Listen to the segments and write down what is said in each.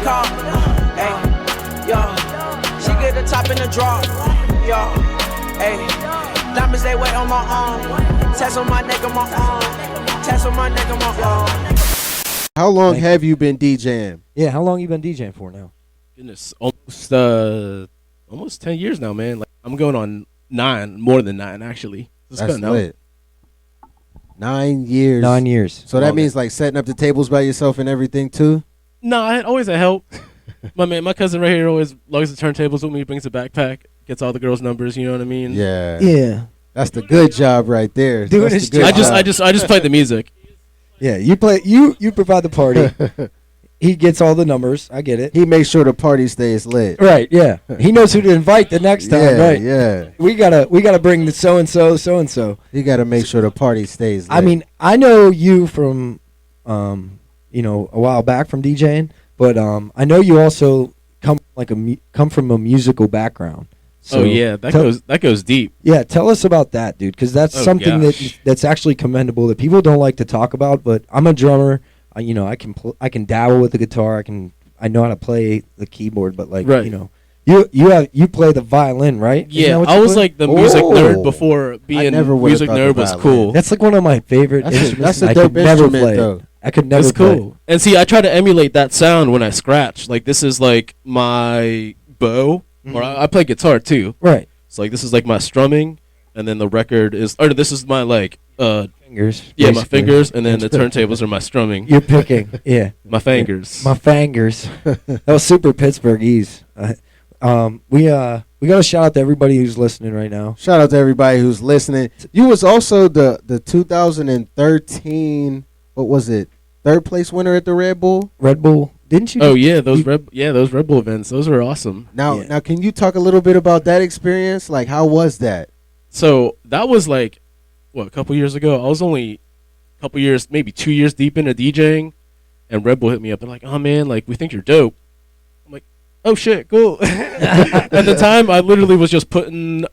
car. Hey, yo, she get the top in the draw. Yo, hey, diamonds they wet on my arm. Tats on my neck on my arm. Tats on my neck on my arm. How long have you been DJing? Yeah, how long you been DJing for now? Goodness, almost 10 years now, man. Like I'm going on 9, more than 9 actually. That's lit. 9 years. 9 years. So that means like setting up the tables by yourself and everything too? No, I always a help. my cousin right here always logs the turntables with me, brings a backpack, gets all the girls' numbers, you know what I mean? Yeah. Yeah. That's the good job right there. Doing his job. I just play the music. Yeah, you provide the party. He gets all the numbers. I get it. He makes sure the party stays lit. Right, yeah. He knows who to invite the next time, yeah, right? Yeah. We gotta bring the so and so. You gotta make sure the party stays lit. I mean, I know you from a while back from DJing, but I know you also come from a musical background. So that goes deep. Yeah, tell us about that, dude, because that's something that's actually commendable that people don't like to talk about. But I'm a drummer. I can dabble with the guitar. I know how to play the keyboard, but you play the violin, right? Yeah, I was like the music nerd before being music nerd was cool. That's like one of my favorite instruments. That's a dope instrument, though. I could never play. It's cool. And see, I try to emulate that sound when I scratch. Like this is like my bow. Or I play guitar too. Right. So like this is like my strumming, and then the record is, or this is my like fingers. Yeah, my fingers, and then the turntables are my strumming. You're picking. Yeah. My fingers. My fingers. That was super Pittsburghese. We got to shout out to everybody who's listening right now. Shout out to everybody who's listening. You was also the 2013, what was it? 3rd place winner at the Red Bull. Didn't you? Oh yeah, those Red Bull events. Those were awesome. Now, can you talk a little bit about that experience? Like, how was that? So that was like, a couple years ago. I was only a couple years, maybe 2 years deep into DJing, and Red Bull hit me up. They're like, "Oh man, like we think you're dope." I'm like, "Oh shit, cool." At the time, I literally was just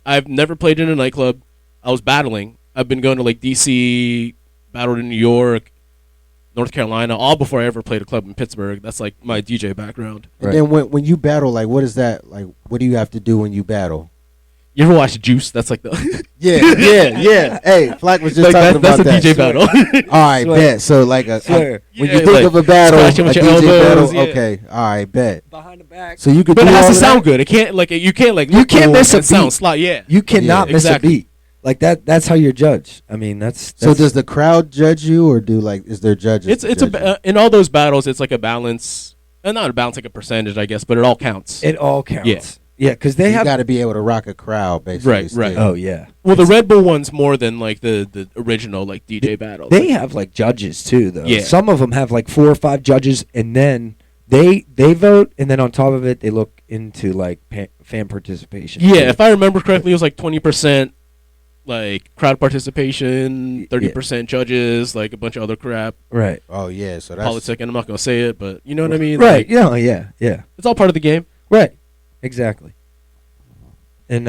I've never played in a nightclub. I was battling. I've been going to like DC, battled in New York, North Carolina, all before I ever played a club in Pittsburgh. That's like my DJ background. And then when you battle, like, what is that? Like, what do you have to do when you battle? You ever watch Juice? That's like the yeah. Hey, Flack was just talking about that. That's a DJ battle. All right, bet. So like when you think like of a battle, a DJ battle. Yeah. Okay, all right, bet. Behind the back. So you could, but do it has all to sound that? good. It can't you can't miss a beat. Sound slot. Yeah, you cannot miss exactly. a beat. Like that. That's how you're judged. I mean, that's so. Does the crowd judge you, or is there judges? It's in all those battles. It's like a balance, not a balance, like a percentage, I guess. But it all counts. It all counts. Yeah. Yeah, because they got to be able to rock a crowd, basically. Right. Oh yeah. Well, the Red Bull one's more than like the original like DJ battle. They have like judges too, though. Yeah. Some of them have like 4 or 5 judges, and then they vote, and then on top of it, they look into like fan participation. Yeah, if I remember correctly, it was like 20% like crowd participation, 30% judges, like a bunch of other crap. Right. Oh yeah, so that's politic, and I'm not gonna say it, but you know what I mean. Right. Like, yeah. It's all part of the game. Right. Exactly. And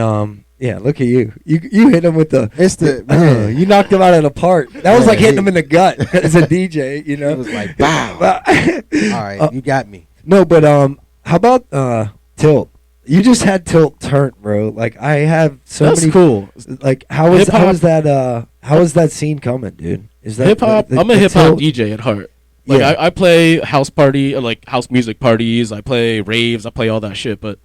look at you. You hit him with you knocked him out of the park. That was like hitting him in the gut as a DJ, you know. It was like bow. All right, you got me. No, but how about Tilt? You just had Tilt turnt, bro. Like I have so That's many cool. Like how is that scene coming, dude? Is that hip hop? I'm a hip hop DJ at heart. Like I play house party, like house music parties. I play raves. I play all that shit. But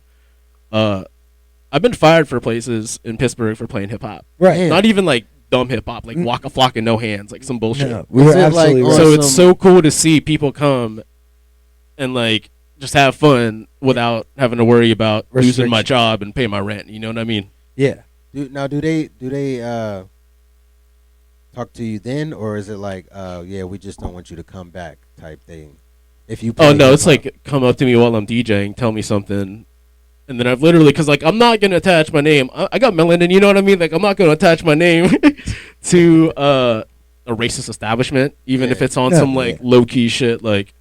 I've been fired for places in Pittsburgh for playing hip hop. Right. Not even like dumb hip hop, like Waka Flocka No Hands, like some bullshit. No, we were absolutely like, right. So it's so cool to see people come and like just have fun without having to worry about losing my job and pay my rent. You know what I mean? Yeah. Do they talk to you then, or is it like, we just don't want you to come back type thing? If you it's like come up to me while I'm DJing, tell me something, and then I've literally, because like I'm not gonna attach my name. I got melanin, you know what I mean? Like I'm not gonna attach my name to a racist establishment, even if it's on some like low key shit. Like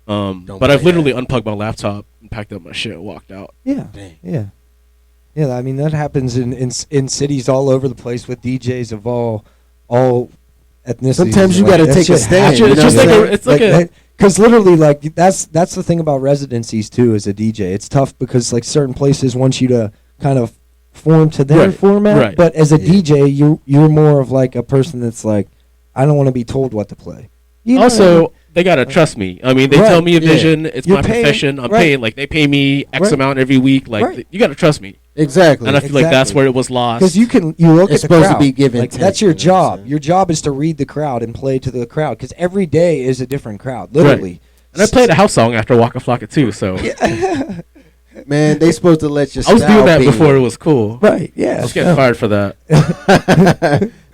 but I've literally unplugged my laptop and packed up my shit and walked out. Yeah. Yeah, I mean that happens in cities all over the place with DJs of all ethnicities. Sometimes you got to take a stand. It's just like Because literally, like that's the thing about residencies too. As a DJ, it's tough because like certain places want you to kind of form to their format, right. but as a DJ, you're more of like a person that's like, I don't want to be told what to play. You know Also, they gotta trust me. I mean, they tell me a vision. It's You're my paying, profession. I'm paying. Like they pay me X amount every week. Like you gotta trust me. Exactly. And I feel like that's where it was lost. Because you look It's at the supposed to crowd. be give and like, take, that's your you know what I'm job. saying? Your job is to read the crowd and play to the crowd. Because every day is a different crowd, literally. And I played a house song after Waka Flocka too. So Man, they supposed to let you. I was doing that be. before it was cool. Right? Yeah. I was getting fired for that.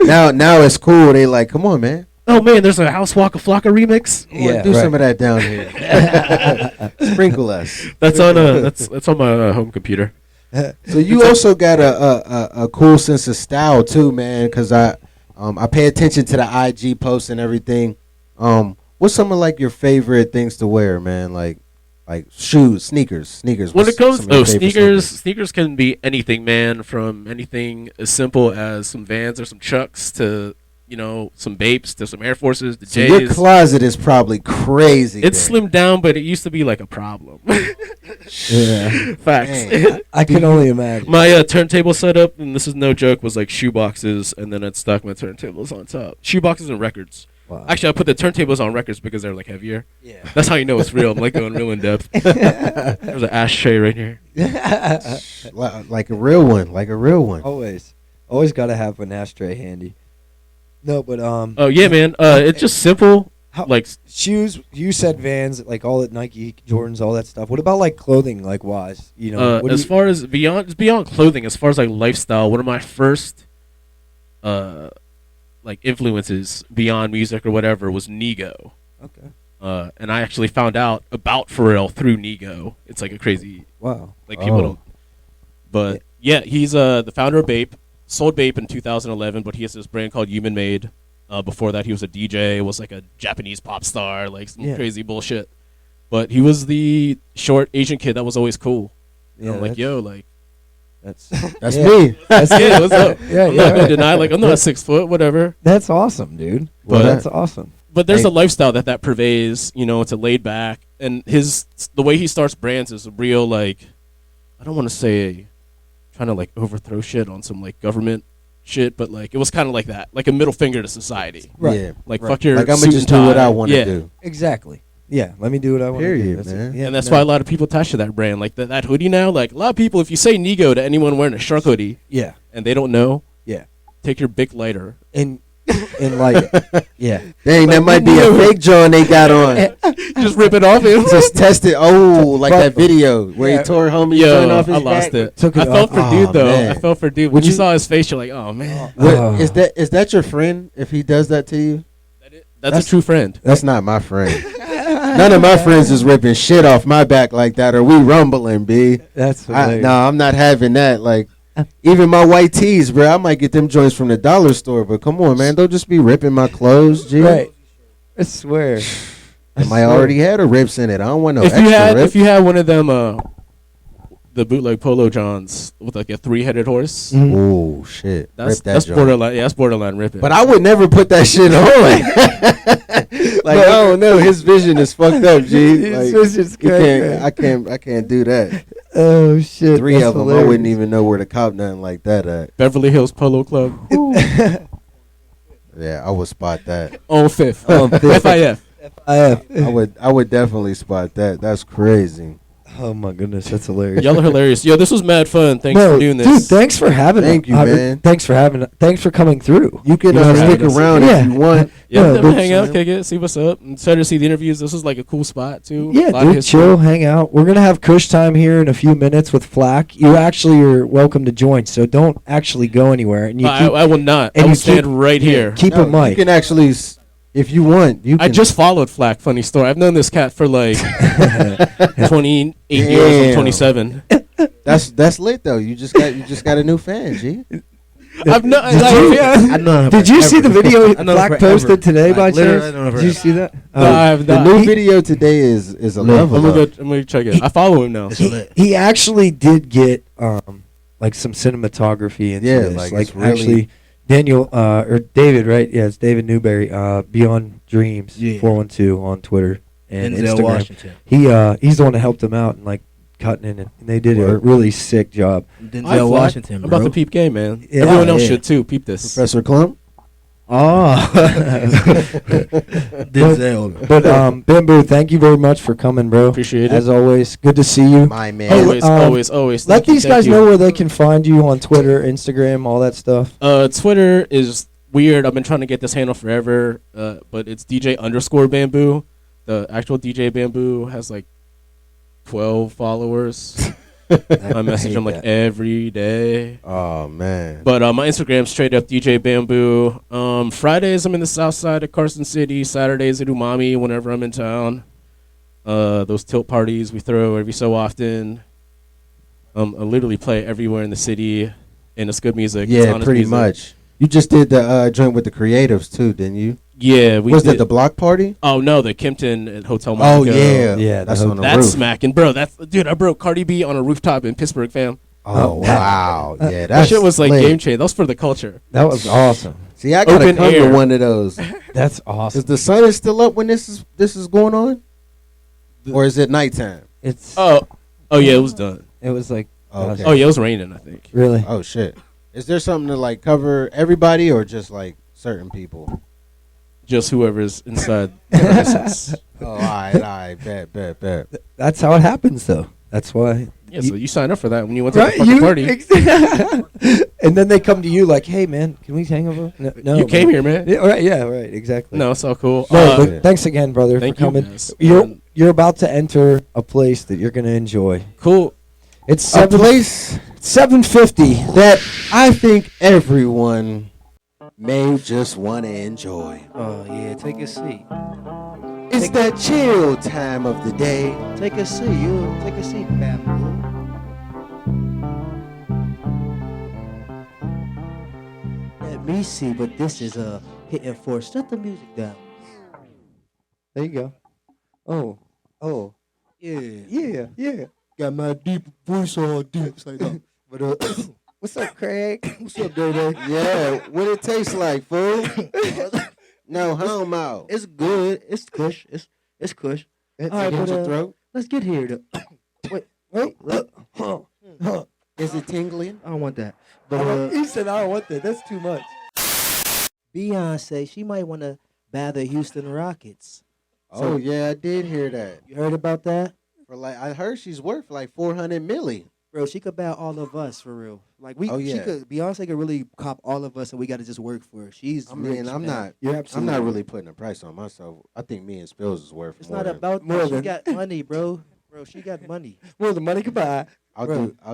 now it's cool. They like, come on, man. Oh man, there's a House Waka Flocka remix. Come on, do some of that down here. Sprinkle us. That's on that's on my home computer. So you also got a cool sense of style too, man. Because I pay attention to the IG posts and everything. What's some of like your favorite things to wear, man? Like shoes, sneakers. When it comes, sneakers. sneakers can be anything, man. From anything as simple as some Vans or some Chucks to some Bapes to some Air Forces to J's. Your closet is probably crazy. It's slimmed down, but it used to be like a problem. Yeah. Facts. I can only imagine. My turntable setup, and this is no joke, was like shoe boxes, and then I'd stack my turntables on top. Shoe boxes and records. Wow. Actually, I put the turntables on records because they're like heavier. Yeah. That's how you know it's real. I'm like going real in depth. There's an ashtray right here. like a real one. Always got to have an ashtray handy. No, but Oh yeah, man. It's just simple. Like shoes, you said Vans, like all that Nike, Jordans, all that stuff. What about like clothing, like wise? As far as beyond clothing, as far as like lifestyle, one of my first like influences beyond music or whatever was Nego. Okay. And I actually found out about Pharrell through Nego. It's like a crazy like people don't. But yeah, he's the founder of Bape. Sold Bape in 2011, but he has this brand called Human Made. Before that, he was a DJ, was like a Japanese pop star, like some crazy bullshit. But he was the short Asian kid that was always cool. Yeah, I'm like, yo, like that's yeah. me. What's up? Yeah, I'm not gonna deny, like I'm not 6 foot, whatever. That's awesome, dude. But That's awesome. But there's a lifestyle that pervades. It's a laid back, and the way he starts brands is a real like, I don't want to say trying to like overthrow shit on some like government shit, but like it was kind of like that, like a middle finger to society. Right. Yeah. Like fuck your Like I'm suit gonna just and do what tie. I want to Yeah. do. Exactly. Yeah. Let me do what I want to do. Period, man. Yeah, And that's why a lot of people attach to that brand. Like that hoodie now, like a lot of people, if you say Nego to anyone wearing a shark hoodie Yeah. and they don't know, Yeah. take your Bic lighter. And like, yeah. Dang, that might be a fake John they got on. Just rip it off him. Just test it. Oh, like that video where he tore homie joint Yo, off his I lost back. it. Took it I felt off. for Oh, dude though. man. I felt for dude. Would When you you- saw his face, you're like, oh man, What, is that your friend? If he does that to you, that's a true friend. that's not my friend. None of my friends is ripping shit off my back like that, or we rumbling, B. That's No, hilarious. I'm not having that. Like, even my white tees, bro. I might get them joints from the dollar store, but come on, man, don't just be ripping my clothes, G. Right. I swear. I might already had a rips in it. I don't want no If extra rips. you had one of them, the bootleg Polo Johns with like a 3-headed horse, Oh shit, that's rip that joint. borderline. Yeah, that's borderline ripping. But I would never put that shit on. Like I don't know, his vision is fucked up, G. His Like, vision's you cracked. I can't do that. Oh shit. 3 that's of them, I hilarious. wouldn't even know where to cop nothing like that at. Beverly Hills Polo Club Yeah, I would spot that. on Fifth. On Fifth. FIF. I would definitely spot that. That's crazy. Oh my goodness, that's hilarious. Y'all are hilarious. Yo, this was mad fun. Thanks for doing this. Dude, thanks for having Thank you, man. Thanks for coming through. You can Thanks for stick having us. around Yeah. if you want. Yeah, Yeah, definitely dude, hang out, man. kick it, see what's up. I'm excited to see the interviews. This is like a cool spot too. Yeah, A lot of dude, history. chill, hang out. We're gonna have Kush time here in a few minutes with Flack. You actually are welcome to join, so don't actually go anywhere. And you I will not. and I will you stand keep- right here. keep No, a mic. You can actually, if you want, you can. I just followed Flack. Funny story. I've known this cat for like 28 years. I'm Damn. 27. That's lit though. You just got a new fan, G. I've known. I know. Did you see the video I know Flack forever. posted today Like, by literally, chance? I know Did you forever. see that? No, I have The not. new He- video today is a Lit. level I'm up. gonna check it. I follow him now. It's So. lit. He actually did get like some cinematography into Yeah, this. like, Like it's really- actually Daniel or David, right? Yeah, it's David Newberry, Beyond Dreams Yeah. 412 on Twitter. and Denzel Instagram. Washington. He's the one that helped them out and like cutting it, and they did a really sick job. Denzel Washington, I'm bro. about to peep game, man. Yeah. Everyone else Yeah. should too. Peep this. Professor Clump. Oh, Denzel. But Bamboo, thank you very much for coming, bro. Appreciate it. As always, good to see you. My man. Always, um, always. Let Thank you, these thank guys you. know where they can find you on Twitter, Instagram, all that stuff. Twitter is weird. I've been trying to get this handle forever, but it's DJ_Bamboo. The actual DJ Bamboo has like 12 followers. I message him like every day. Oh man. But my Instagram's straight up DJ Bamboo. Fridays I'm in the south side of Carson City. Saturdays at Umami whenever I'm in town. Those tilt parties we throw every so often. I literally play everywhere in the city, and it's good music. It's Yeah, honest pretty music. much. You just did the joint with the creatives too, didn't you? Yeah, we Was did. that the block party? Oh no, the Kimpton at Hotel Oh Monaco. yeah, Yeah, That's the on the That's roof. smacking, bro. Dude, I broke Cardi B on a rooftop in Pittsburgh, fam. Oh wow, yeah, That that's shit was like lit. game changer. That was for the culture. That was awesome. See, I gotta Open come air. to one of those. That's awesome. Is the sun is still up when this is going on, or is it nighttime? It's Oh yeah, it was done. it was like Okay. Oh yeah, it was raining, I think. really. Oh shit. Is there something to like cover everybody or just like certain people? Just whoever's inside the premises. Oh, all right, bet. That's how it happens, though. That's why. Yeah, so you signed up for that when you went to the fucking party. And then they come to you like, "Hey, man, can we hang over?" No, You came here, man. Yeah, right, exactly. No, it's all cool. No, but thanks again, brother, thank for you, coming. guys. You're about to enter a place that you're gonna enjoy. Cool. It's A place 750. that I think everyone may just want to enjoy. Oh yeah, take a seat. It's that chill time of the day. Take a seat. You take a seat, Bamboo. Let me see, but this is hitting for. Shut the music down. There you go. Oh, Yeah. yeah. Got my deep voice all deep like that. But What's up, Craig? what's up, Day? Yeah, what it tastes like, fool? No, home out. It's good. It's kush. It's kush. It's all right, in but, your throat. Let's get here. Wait. Look. Is it tingling? I don't want that. But He said, "I don't want that. That's too much." Beyonce, she might want to buy the Houston Rockets. Oh yeah, I did hear that. You heard about that? For like, I heard she's worth like 400 milli. Bro, she could buy all of us for real. Like Oh, yeah. Beyonce could really cop all of us, and we got to just work for her. She's. I mean, rich, I'm man. not. You're I'm absolutely. not really putting a price on myself. I think me and Spills is worth It's more. not than- about more She than- got money, bro. Bro, she got money. Well, the money could buy. I'll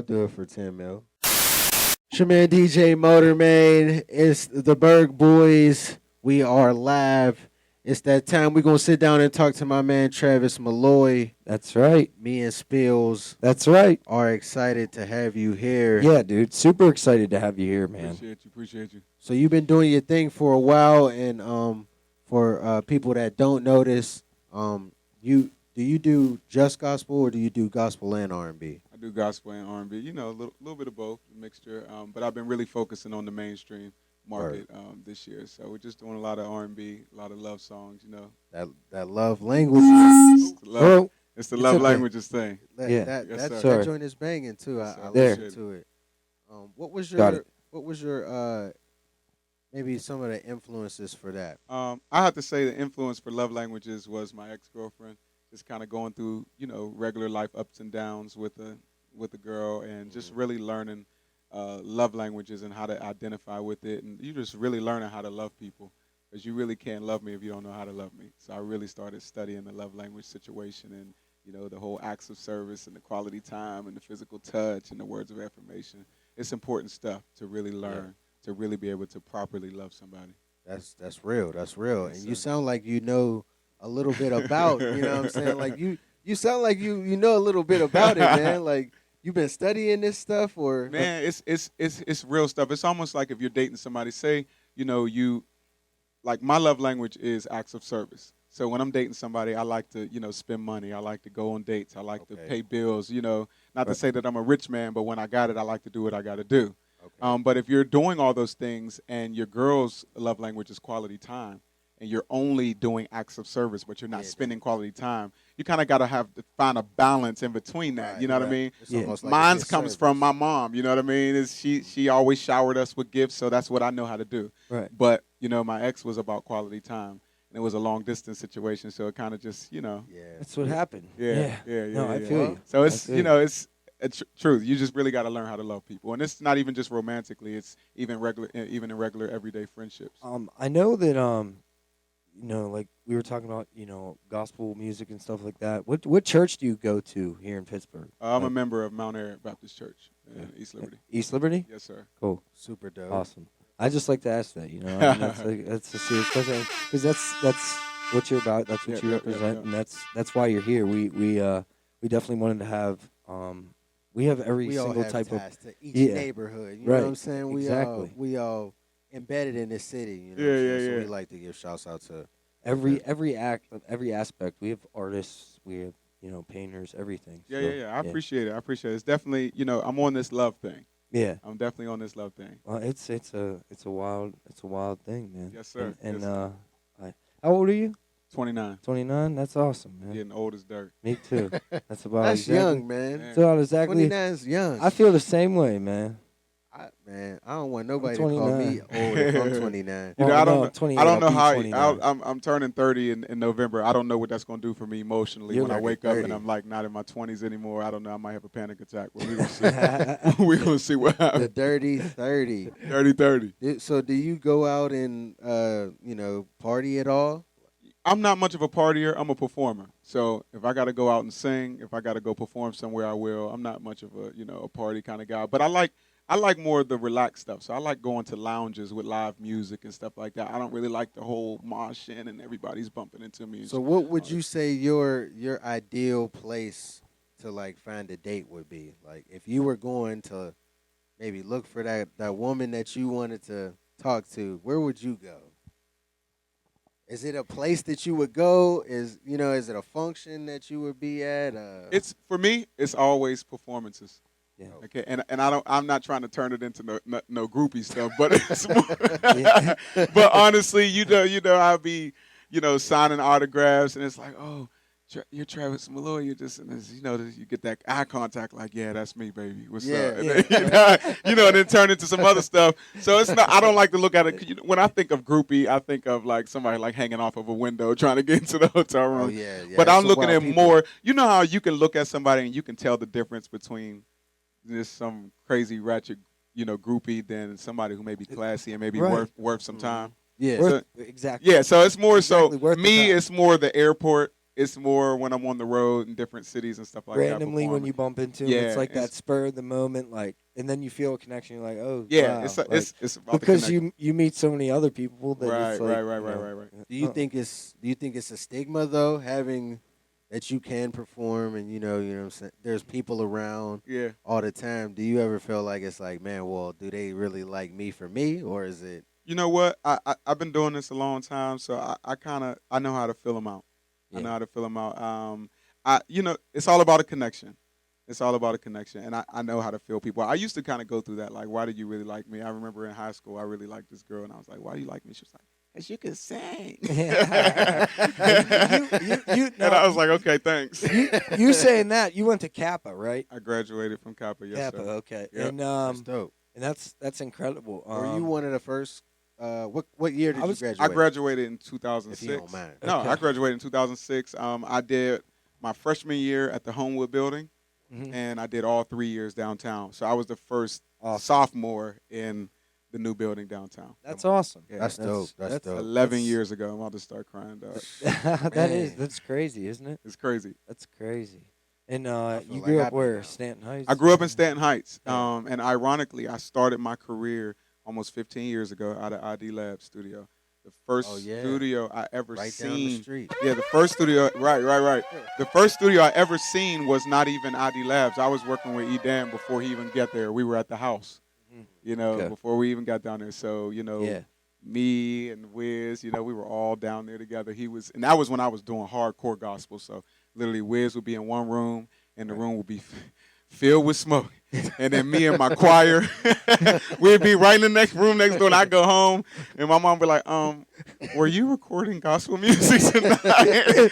do it for 10 mil. It's your man DJ Motorman. It's the Burgh Boyz. We are live. It's that time we're gonna sit down and talk to my man Travis Malloy. That's right. Me and Spills That's right. are excited to have you here. Yeah, dude. Super excited to have you here, man. Appreciate you. So you've been doing your thing for a while, and for people that don't notice, do you do just gospel or do you do gospel and R&B? I do gospel and R&B. You know, a little bit of both, a mixture. But I've been really focusing on the mainstream market this year. So we're just doing a lot of R&B, a lot of love songs. You know, That love language. it's the love, Bro, it's the it's love okay. languages thing. Yeah. Yes, sir. That joint is banging too. I There. listened to it. What was Got your it. maybe some of the influences for that? I have to say the influence for love languages was my ex-girlfriend. Just kind of going through, you know, regular life ups and downs with a girl, and just really learning love languages and how to identify with it, and you just really learning how to love people, because you really can't love me if you don't know how to love me. So I really started studying the love language situation, and you know, the whole acts of service and the quality time and the physical touch and the words of affirmation. It's important stuff to really learn to really be able to properly love somebody. That's real. That's real. Yes, And you sir. sound like you know a little bit about. You know what I'm saying? Like you sound like you know a little bit about it, man. Like you've been studying this stuff, or Man, it's real stuff. It's almost like if you're dating somebody, say, you know, like my love language is acts of service. So when I'm dating somebody, I like to, you know, spend money. I like to go on dates. I like to pay bills, you know, not to say that I'm a rich man, but when I got it, I like to do what I got to do. Okay. But if you're doing all those things and your girl's love language is quality time, and you're only doing acts of service, but you're not spending quality time. You kind of got to find a balance in between that. You know what I mean? It's almost like Mine a comes disservice. from my mom. You know what I mean? She always showered us with gifts, so that's what I know how to do. Right. But my ex was about quality time, and it was a long distance situation, so it kind of just Yeah. That's what happened. Yeah. No, I feel you. So I it's feel you. it's truth. You just really got to learn how to love people, and it's not even just romantically. It's even in regular everyday friendships. I know that like we were talking about, gospel music and stuff like that. What church do you go to here in Pittsburgh? I'm a member of Mount Airy Baptist Church in East Liberty. East Liberty? Yes, sir. Cool. Super dope. Awesome. I just like to ask that, that's a serious question because that's what you're about. That's what you represent, and that's why you're here. We definitely wanted to have we have every We all single have type ties of to each Yeah. neighborhood. You Right. know what I'm saying? Exactly. We all embedded in this city. You know Yeah, what I'm saying? yeah, So yeah. we like to give shouts out to every aspect. We have artists, we have painters, everything. Yeah, So, yeah. I appreciate it. It's definitely I'm on this love thing. Yeah. I'm definitely on this love thing. Well, it's a wild thing, man. Yes, sir. And Yes, sir. how old are you? 29. 29. That's awesome, man. Getting old as dirt. Me too. That's about That's exactly, young, man. That's about exactly. 29 is young. I feel the same way, man. I don't want nobody to call me 29. old if I'm 29. You know, Well, I don't no, know. 28, I don't know I'll be how 29. I'm turning 30 in November. I don't know what that's going to do for me emotionally You're when I like wake up 30. and I'm like not in my 20s anymore. I don't know. I might have a panic attack. But we're going to see. We're going to see what The happens. dirty 30. 30. So do you go out and party at all? I'm not much of a partier. I'm a performer. So if I got to go out and sing, if I got to go perform somewhere, I will. I'm not much of a party kind of guy. But I like more of the relaxed stuff. So I like going to lounges with live music and stuff like that. I don't really like the whole mosh in and everybody's bumping into me. And So what would you say your ideal place to like find a date would be? Like if you were going to maybe look for that woman that you wanted to talk to, where would you go? Is it a place that you would go? Is it a function that you would be at? It's for me. It's always performances. Yeah. Okay, and I'm not trying to turn it into no groupie stuff, but it's more, but honestly, I'll be signing autographs, and it's like, oh, you're Travis Malloy. You're just, and it's, you get that eye contact, like, yeah, that's me, baby. What's up? And then, and then turn into some other stuff. So it's not. I don't like to look at it. When I think of groupie, I think of like somebody like hanging off of a window trying to get into the hotel room. Oh yeah. But I'm Some looking wild at people. more. You know how you can look at somebody and you can tell the difference between just some crazy ratchet, groupie than somebody who may be classy and maybe Right. worth some time. Yeah. Worth- exactly. Yeah, so it's more Exactly, so worth the me. time. It's more the airport. It's more when I'm on the road in different cities and stuff like Randomly that. when you bump into him, Yeah, it's like that it's- spur of the moment, like, and then you feel a connection. You're like, oh, Yeah, wow. it's Like, it's about because the connection. you meet so many other people that Right, it's like, right. Do you think it's a stigma though, having that you can perform and you know what I'm saying? There's people around Yeah. all the time. Do you ever feel like it's like, man, well, do they really like me for me, or is it? You know what? I've been doing this a long time, so I know how to fill them out. I know how to fill them out. It's all about a connection. It's all about a connection, and I know how to feel people. I used to kind of go through that, like, why did you really like me? I remember in high school, I really liked this girl, and I was like, why do you like me? She was like, because you can sing. And I was like, okay, thanks. you saying that you went to Kappa, right? I graduated from Kappa, yes, Kappa, sir. okay, Yep. and That's dope. that's incredible. Were you one of the first? What year did you graduate? I graduated in If 2006. you don't mind. No, Okay. I graduated in 2006. I did my freshman year at the Homewood Building, Mhm. and I did all 3 years downtown. So I was the first Awesome. sophomore in the new building downtown. That's awesome. Yeah. That's dope. That's dope. 11 years ago. I'm about to start crying, dog. That's crazy, isn't it? It's crazy. That's crazy. And feel you like grew I've up been where? down. Stanton Heights. I grew up in Stanton Heights, Yeah. and ironically, I started my career almost 15 years ago out of ID Lab Studio. The first Oh, yeah. studio I ever Right seen. down the street. Yeah, the first studio, right. The first studio I ever seen was not even ID Labs. I was working with Edan before he even got there. We were at the house, Okay. before we even got down there. So, Yeah. me and Wiz, we were all down there together. And that was when I was doing hardcore gospel. So literally Wiz would be in one room and the room would be filled with smoke. And then me and my choir, we'd be right in the next room next door, and I'd go home, and my mom would be like, were you recording gospel music tonight?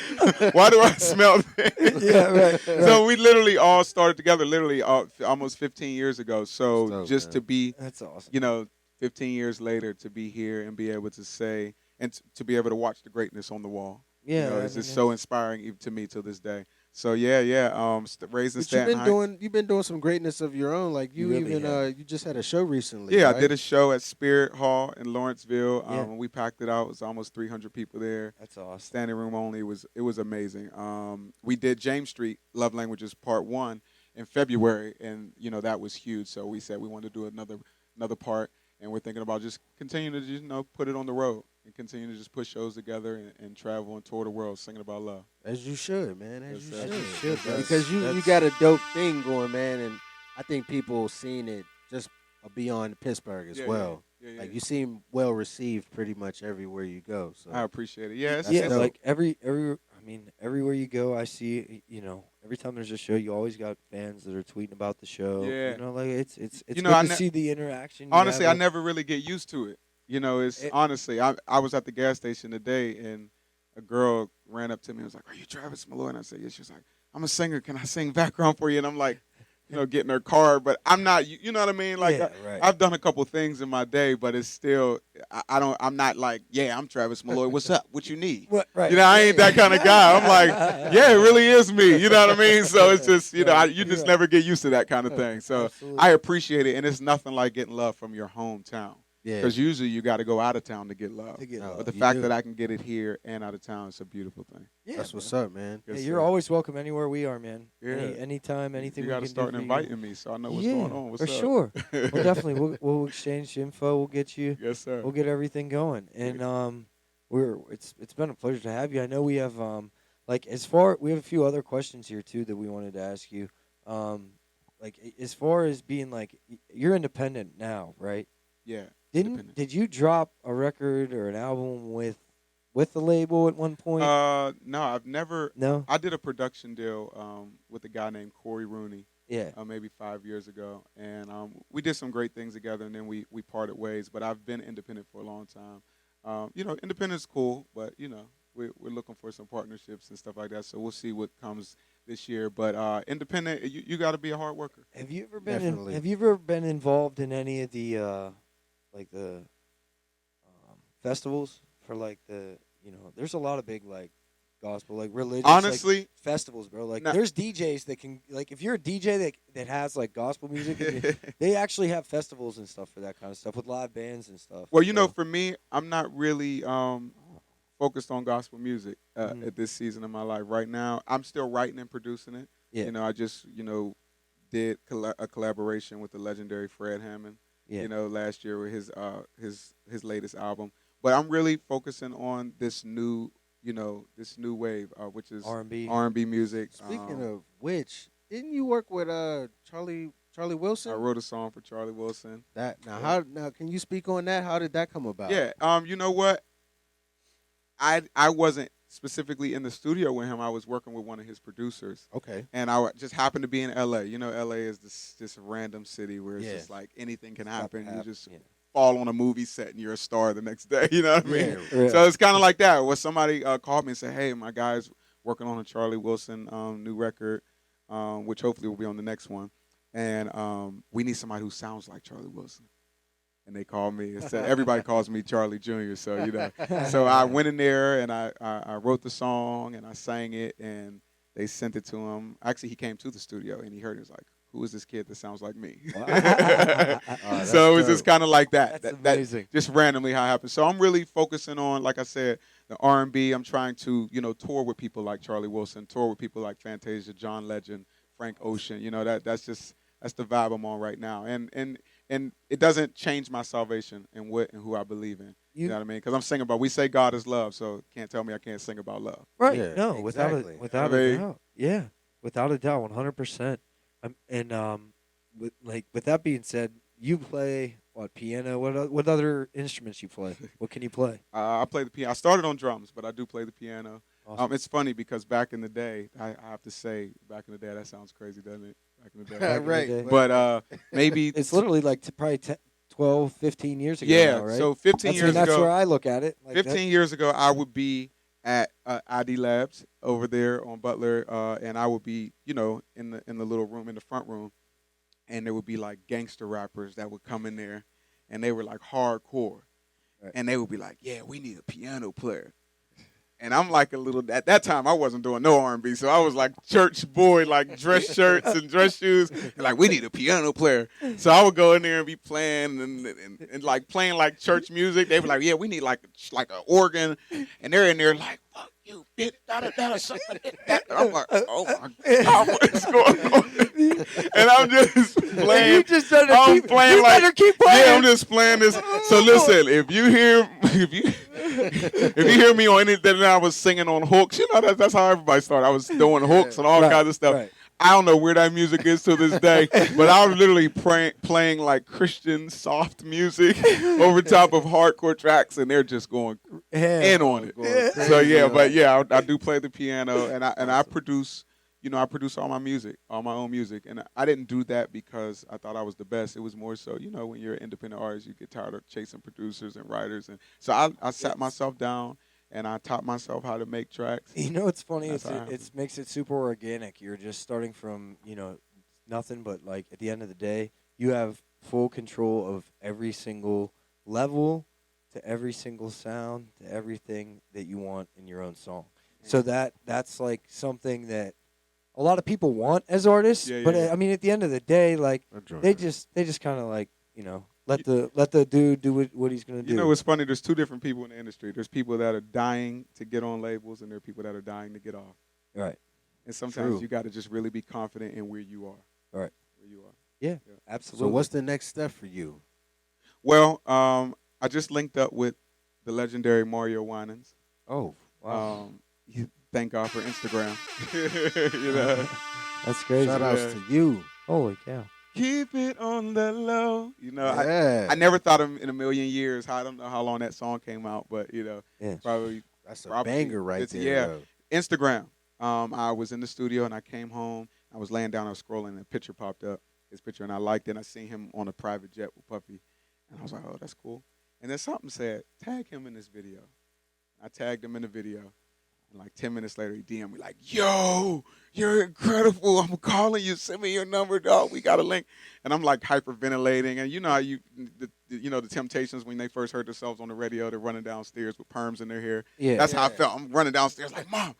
Why do I smell things? Yeah, right. So we literally all started together, literally almost 15 years ago. So Dope, just man. to be, That's awesome. 15 years later, to be here and be able to say, and to be able to watch the greatness on the wall. Yeah, It's just so inspiring even to me till this day. So yeah. Raising But Stanton Heights. you've been doing some greatness of your own. Like you really even have. you just had a show recently. Yeah, right? I did a show at Spirit Hall in Lawrenceville. Yeah. We packed it out. It was almost 300 people there. That's awesome. Standing room only. It was amazing. We did James Street Love Languages Part 1 in February, and that was huge. So we said we wanted to do another part, and we're thinking about just continuing to just put it on the road and continue to just put shows together and travel and tour the world singing about love. As you should, man. As Yes, you sir. should, because you got a dope thing going, man, and I think people seen it just beyond Pittsburgh as well. Yeah. Like you seem well received pretty much everywhere you go. So I appreciate it. Yeah, That's dope. Like everywhere you go, I see. Every time there's a show, you always got fans that are tweeting about the show. Yeah. Like it's good I to see the interaction. honestly, I never really get used to it. Honestly, I was at the gas station today, and a girl ran up to me and was like, "Are you Travis Malloy?" And I said, "Yes." She was like, "I'm a singer. Can I sing background for you?" And I'm like, getting her card, but I'm not. You know what I mean? Like, right. I've done a couple things in my day, but it's still. I'm not like, yeah, I'm Travis Malloy. What's up? What you need? Right. I ain't that kind of guy. I'm like, yeah, it really is me. You know what I mean? So it's just, you just never get used to that kind of thing. So Absolutely. I appreciate it, and it's nothing like getting love from your hometown. yeah, Because usually you got to go out of town to get love. love. But the You fact do. that I can get it here and out of town is a beautiful thing. that's what's up, man. Yeah, Yes, you're sir. always welcome anywhere we are, man. Yeah. Anytime, anything. You we got to can start do for inviting me so I know what's yeah, going on. What's for up? sure. Well, definitely, we'll exchange info. We'll get you. Yes, sir. We'll get everything going, and it's been a pleasure to have you. I know we have we have a few other questions here too that we wanted to ask you. As far as being you're independent now, right? Yeah. independent. Did you drop a record or an album with the label at one point? No, I've never. No. I did a production deal with a guy named Corey Rooney. Yeah. Maybe 5 years ago, and we did some great things together, and then we parted ways. But I've been independent for a long time. Independent's cool, but we're looking for some partnerships and stuff like that. So we'll see what comes this year. But independent, you got to be a hard worker. Have you ever been Definitely. have you ever been involved in any of the the festivals for there's a lot of big gospel religious Honestly, festivals, bro. Nah. There's DJs that can if you're a DJ that has gospel music, they actually have festivals and stuff for that kind of stuff with live bands and stuff. well, So, for me, I'm not really focused on gospel music Mhm. at this season of my life. Right now, I'm still writing and producing it. Yeah. I just did a collaboration with the legendary Fred Hammond. Yeah. Last year with his latest album. But I'm really focusing on this new wave, which is R&B. R&B music. Speaking of which, didn't you work with Charlie Wilson? I wrote a song for Charlie Wilson. Now can you speak on that? How did that come about? Yeah. You know what? I wasn't specifically in the studio with him. I was working with one of his producers. Okay. And I just happened to be in LA. LA is this random city where it's Yeah. just anything can Stuff happen. You happen, just yeah. fall on a movie set and you're a star the next day. You know what I mean? Yeah. So it's kind of like that. Where somebody called me and said, "Hey, my guy's working on a Charlie Wilson new record, which hopefully will be on the next one, and we need somebody who sounds like Charlie Wilson." And they called me and said, everybody calls me Charlie Jr. So so I went in there and I wrote the song and I sang it and they sent it to him. Actually, he came to the studio and he heard it. He was like, "Who is this kid that sounds like me?" So it was just kind of like that. That's that amazing. just randomly how it happened. So I'm really focusing on, like I said, the R&B. I'm trying to, tour with people like Charlie Wilson, tour with people like Fantasia, John Legend, Frank Ocean. That's the vibe I'm on right now. And it doesn't change my salvation and who I believe in. You know what I mean? Because I'm singing about, we say God is love, so can't tell me I can't sing about love. Right. Yeah, No, exactly. without I a mean- doubt. Yeah. Without a doubt, 100%. With that being said, you play piano? What other instruments you play? What can you play? I play the piano. I started on drums, but I do play the piano. Awesome. It's funny because back in the day, I have to say, back in the day, that sounds crazy, doesn't it? back in the day. Right. But maybe It's literally like probably 12, 15 years ago yeah. now, right? So 15 years that's ago, where I look at it. Like 15 years ago, I would be at ID Labs over there on Butler, and I would be, in the little room, in the front room, and there would be like gangster rappers that would come in there, and they were like hardcore, and they would be like, "Yeah, we need a piano player." And I'm like at that time I wasn't doing no R&B, so I was like church boy, like dress shirts and dress shoes, and like we need a piano player. So I would go in there and be playing and like playing like church music. They were like, yeah, we need like an organ, and they're in there like, fuck you, bitch, da. I'm like, oh my god, what is going on? And I'm just playing. You just better I'm playing like, better keep playing. yeah, I'm just playing this. So listen, if you hear me on anything that I was singing on hooks, that's how everybody started. I was doing hooks and all kinds of stuff. Right. I don't know where that music is to this day, but I was literally playing like Christian soft music over top of hardcore tracks, and they're just going in on it. So yeah, but yeah, I do play the piano, and I produce. I produce all my music, all my own music, and I didn't do that because I thought I was the best. It was more so, when you're an independent artist, you get tired of chasing producers and writers, and so I sat myself down and I taught myself how to make tracks. It's funny. That's It makes it super organic. You're just starting from nothing, but like at the end of the day, you have full control of every single level, to every single sound, to everything that you want in your own song. So that's like something that a lot of people want as artists, but I mean, at the end of the day, like they just kind of like let the dude do what he's gonna do. It's funny. There's two different people in the industry. There's people that are dying to get on labels, and there are people that are dying to get off. Right. And sometimes you got to just really be confident in where you are. Right. Where you are. Yeah. Absolutely. So what's the next step for you? Well, I just linked up with the legendary Mario Winans. Oh, wow. Thank God for Instagram. That's crazy. Shout outs to you. Holy cow. Keep it on the low. Yeah. I never thought in a million years. I don't know how long that song came out, but probably That's a banger right there. Yeah. Though. Instagram. I was in the studio and I came home. I was laying down. I was scrolling and a picture popped up. His picture, and I liked it. And I seen him on a private jet with Puffy, and I was like, oh, that's cool. And then something said, tag him in this video. I tagged him in the video. And like 10 minutes later, he DM'd me like, yo, you're incredible. I'm calling you. Send me your number, dog. We got a link. And I'm like hyperventilating. And you know how the Temptations, when they first heard themselves on the radio, they're running downstairs with perms in their hair. Yeah. That's how I felt. I'm running downstairs like, Mom,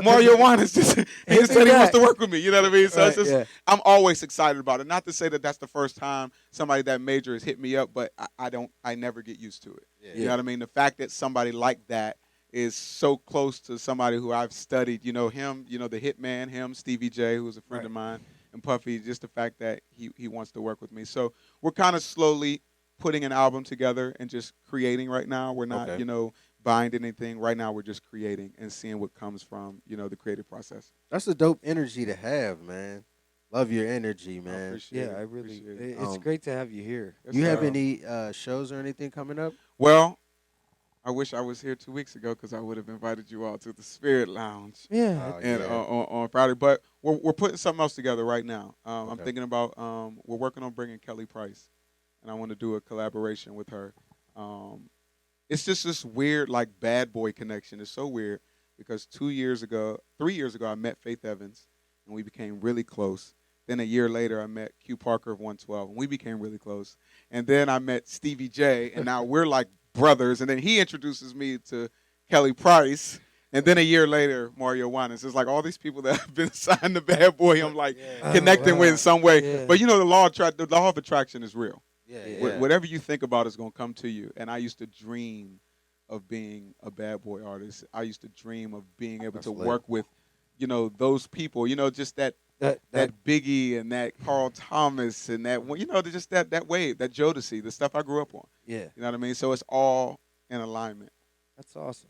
Mario Winans just said he wants to work with me. You know what I mean? So it's just, I'm always excited about it. Not to say that that's the first time somebody that major has hit me up, but I never get used to it. Yeah. You know what I mean? The fact that somebody like that is so close to somebody who I've studied, him, the hitman, him, Stevie J, who's a friend of mine, and Puffy, just the fact that he wants to work with me. So we're kind of slowly putting an album together and just creating right now. We're not, buying anything. Right now we're just creating and seeing what comes from, the creative process. That's a dope energy to have, man. Love your energy, man. I really, it's great to have you here. You have any shows or anything coming up? Well, I wish I was here 2 weeks ago because I would have invited you all to the Spirit Lounge. On Friday. But we're putting something else together right now. I'm thinking about we're working on bringing Kelly Price, and I want to do a collaboration with her. It's just this weird like bad boy connection. It's so weird because 3 years ago, I met Faith Evans, and we became really close. Then a year later, I met Q Parker of 112, and we became really close. And then I met Stevie J, and now we're like brothers. And then he introduces me to Kelly Price. And then a year later, Mario Winans. It's like all these people that have been signed to Bad Boy, I'm like connecting with in some way. Yeah. But the law of attraction is real. Whatever you think about is going to come to you. And I used to dream of being a Bad Boy artist. I used to dream of being able to work with, those people. Just that Biggie and that Carl Thomas and that just that wave, that Jodeci, the stuff I grew up on. Yeah. You know what I mean? So it's all in alignment. That's awesome.